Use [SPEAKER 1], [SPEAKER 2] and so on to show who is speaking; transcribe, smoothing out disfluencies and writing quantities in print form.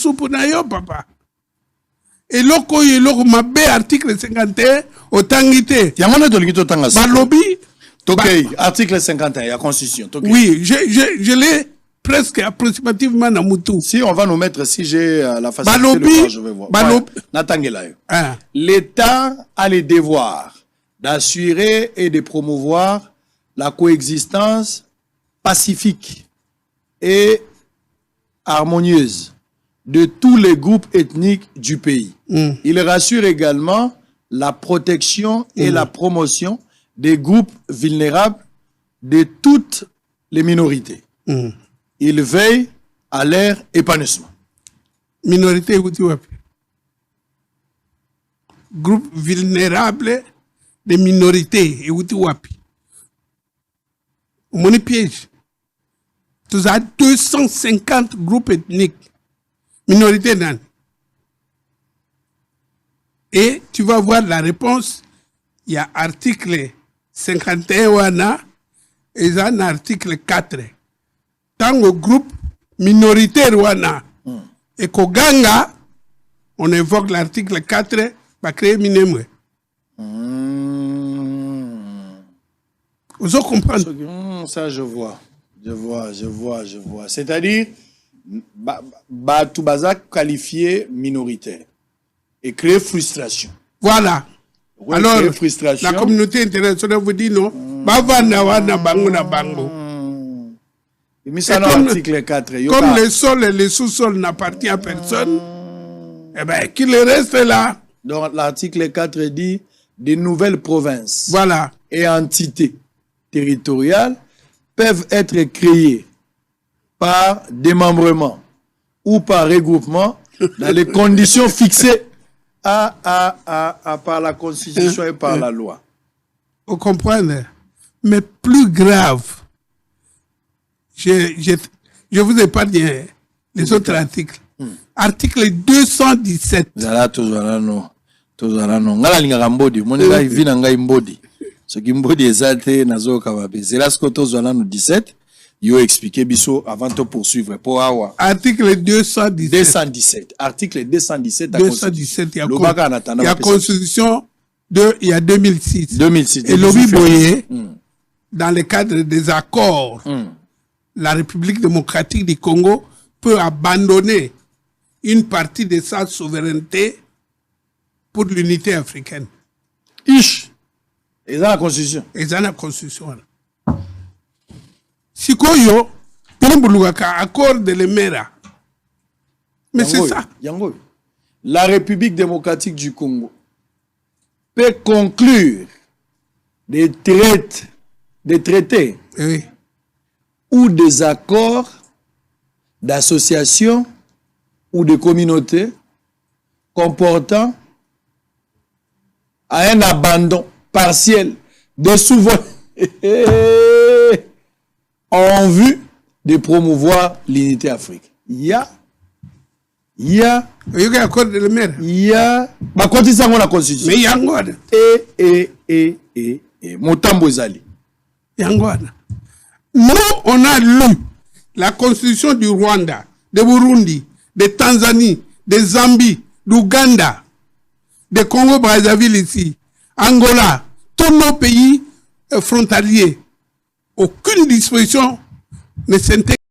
[SPEAKER 1] soupe na yo papa. Et loko y loko mabe article 51 otangité.
[SPEAKER 2] Yamone to lingito tanga.
[SPEAKER 1] Balobi.
[SPEAKER 2] Tokei article 51 la constitution. Tokei.
[SPEAKER 1] Oui, je l'ai presque approximativement na mutu.
[SPEAKER 2] Si on va nous mettre, si j'ai la facilité de voir, je vais voir. L'État a le devoir d'assurer et de promouvoir la coexistence pacifique et harmonieuse de tous les groupes ethniques du pays. Il rassure également la protection et la promotion des groupes vulnérables de toutes les minorités. Il veille à leur épanouissement.
[SPEAKER 1] Minorité groupe vulnérable des minorités et wapi. Mon piège. Tu as 250 groupes ethniques. Minorités nan. Et tu vas voir la réponse. Il y a article 51 wana et il y a un article 4. Tant au groupe minoritaire wana et Koganga, on évoque l'article 4 va créer minemwe. Vous comprenez?
[SPEAKER 2] Ça je vois. C'est-à-dire Batubaza qualifié minoritaire et créer frustration.
[SPEAKER 1] Voilà.
[SPEAKER 2] Oui,
[SPEAKER 1] alors
[SPEAKER 2] frustration.
[SPEAKER 1] La communauté internationale vous dit non. Bavana wana bango na bango.
[SPEAKER 2] Article 4,
[SPEAKER 1] comme le sol et le sous-sol n'appartient à personne, eh bien, qu'il reste là.
[SPEAKER 2] Donc, l'article 4 dit des nouvelles provinces
[SPEAKER 1] voilà.
[SPEAKER 2] Et entités territoriales peuvent être créées par démembrement ou par regroupement dans les conditions fixées par la Constitution et par la loi.
[SPEAKER 1] Vous comprenez? Mais plus grave, je vous épargne les autres articles. Article 217.
[SPEAKER 2] Zala tozala no. Ngala linga mbodi. Monela vina ngai mbodi. Ce qui mbodi ezate nazo kababe. Zela sko tozala no 17. Yo expliquer biso avant de poursuivre pour awa.
[SPEAKER 1] Article 217.
[SPEAKER 2] 217. Article 217.
[SPEAKER 1] 217. Il y a constitution il y a 2006.
[SPEAKER 2] 2006.
[SPEAKER 1] Et Lobi Boye, dans le cadre des accords, la République démocratique du Congo peut abandonner une partie de sa souveraineté pour l'unité africaine.
[SPEAKER 2] Ish. Et dans la constitution.
[SPEAKER 1] Et dans la constitution. Si koyo, accord de l'Emera. Mais c'est ça.
[SPEAKER 2] Yango. La République démocratique du Congo peut conclure des traités
[SPEAKER 1] oui.
[SPEAKER 2] Ou des accords d'association ou de communauté comportant un abandon partiel de souveraineté en vue de promouvoir l'unité africaine. Il y a
[SPEAKER 1] accord de l'Emera.
[SPEAKER 2] Il y a la constitution.
[SPEAKER 1] Mais yangoana.
[SPEAKER 2] Et Motambo Zali.
[SPEAKER 1] Yangoana. Nous, on a lu la constitution du Rwanda, de Burundi, de Tanzanie, de Zambie, d'Ouganda, de Congo-Brazzaville ici, Angola, tous nos pays frontaliers. Aucune disposition ne s'intègre.